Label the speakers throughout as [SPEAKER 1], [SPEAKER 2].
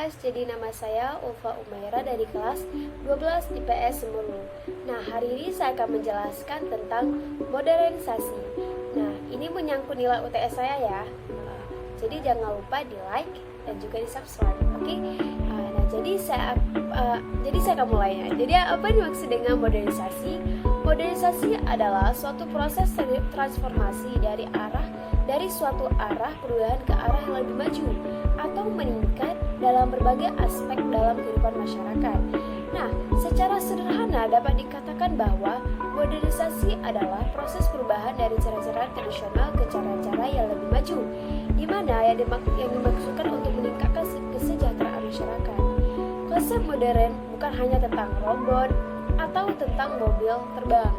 [SPEAKER 1] guys, jadi nama saya Ulfa Umaira dari kelas 12 IPS Semuru. Nah, hari ini saya akan menjelaskan tentang modernisasi. Nah, ini menyangkut nilai UTS saya ya. Jadi jangan lupa di like dan juga di subscribe, oke? Nah, jadi saya akan mulainya. Jadi apa yang dimaksud dengan modernisasi? Modernisasi adalah suatu proses transformasi dari suatu arah perubahan ke arah yang lebih maju atau meningkat dalam berbagai aspek dalam kehidupan masyarakat. Nah, secara sederhana dapat dikatakan bahwa modernisasi adalah proses perubahan dari cara-cara tradisional ke cara-cara yang lebih maju, di mana yang dimaksudkan untuk meningkatkan kesejahteraan masyarakat. Konsep modern bukan hanya tentang robot atau tentang mobil terbang.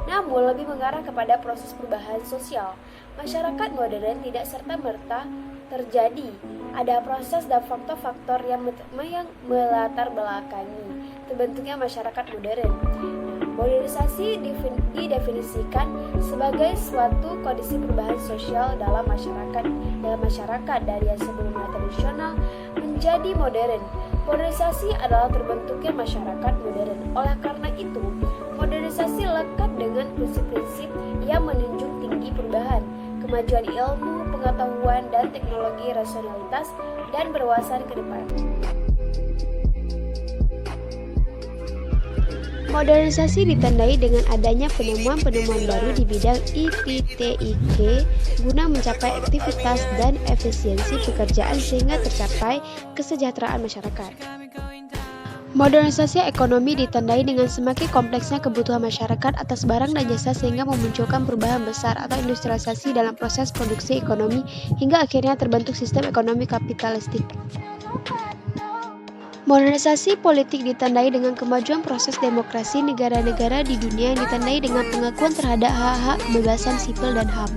[SPEAKER 1] Namun lebih mengarah kepada proses perubahan sosial. Masyarakat modern tidak serta-merta terjadi. Ada proses dan faktor-faktor yang melatar belakangi terbentuknya masyarakat modern. Modernisasi didefinisikan sebagai suatu kondisi perubahan sosial dalam masyarakat dari yang sebelumnya tradisional menjadi modern. Modernisasi adalah terbentuknya masyarakat modern. Oleh karena itu, modernisasi lekat dengan prinsip-prinsip yang menunjung tinggi perubahan, kemajuan ilmu, pengetahuan, dan teknologi, rasionalitas, dan berwawasan ke depan. Modernisasi ditandai dengan adanya penemuan-penemuan baru di bidang IPTIK guna mencapai aktivitas dan efisiensi pekerjaan sehingga tercapai kesejahteraan masyarakat. Modernisasi ekonomi ditandai dengan semakin kompleksnya kebutuhan masyarakat atas barang dan jasa sehingga memunculkan perubahan besar atau industrialisasi dalam proses produksi ekonomi hingga akhirnya terbentuk sistem ekonomi kapitalistik. Modernisasi politik ditandai dengan kemajuan proses demokrasi negara-negara di dunia yang ditandai dengan pengakuan terhadap hak-hak kebebasan sipil dan HAM.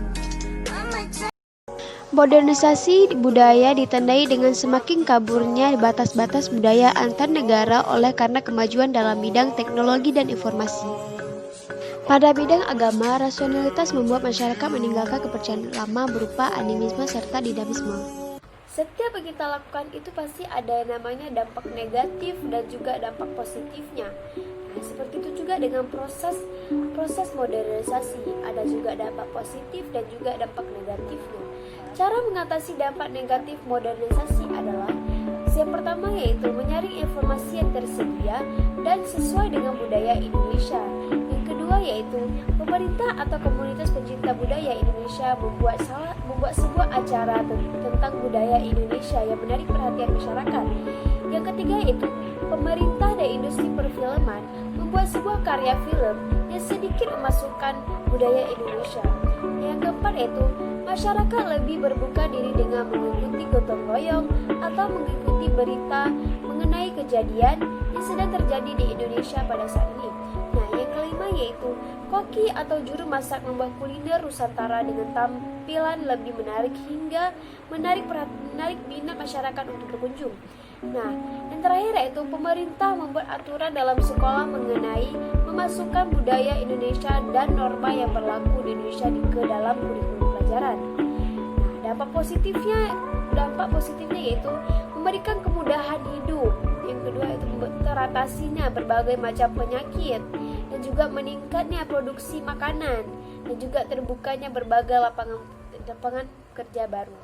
[SPEAKER 1] Modernisasi budaya ditandai dengan semakin kaburnya batas-batas budaya antar negara oleh karena kemajuan dalam bidang teknologi dan informasi. Pada bidang agama, rasionalitas membuat masyarakat meninggalkan kepercayaan lama berupa animisme serta dinamisme. Setiap yang kita lakukan itu pasti ada namanya dampak negatif dan juga dampak positifnya. Nah, seperti itu juga dengan proses modernisasi, ada juga dampak positif dan juga dampak negatifnya. Cara mengatasi dampak negatif modernisasi adalah yang pertama yaitu menyaring informasi yang tersedia dan sesuai dengan budaya Indonesia. Yang kedua yaitu pemerintah atau komunitas pencinta budaya Indonesia membuat sebuah acara tentang budaya Indonesia yang menarik perhatian masyarakat. Yang ketiga yaitu pemerintah dan industri perfilman membuat sebuah karya film yang sedikit memasukkan budaya Indonesia. Yang keempat yaitu masyarakat lebih berbuka diri dengan mengikuti gotong royong atau mengikuti berita mengenai kejadian yang sedang terjadi di Indonesia pada saat ini. Nah, yang kelima yaitu koki atau juru masak membuat kuliner Nusantara dengan tampilan lebih menarik hingga menarik minat masyarakat untuk berkunjung. Nah, yang terakhir yaitu pemerintah membuat aturan dalam sekolah mengenai memasukkan budaya Indonesia dan norma yang berlaku di Indonesia ke dalam kurikulum pelajaran. Nah, dampak positifnya yaitu memberikan kemudahan hidup. Yang kedua itu teratasinya berbagai macam penyakit dan juga meningkatnya produksi makanan dan juga terbukanya berbagai lapangan kerja baru.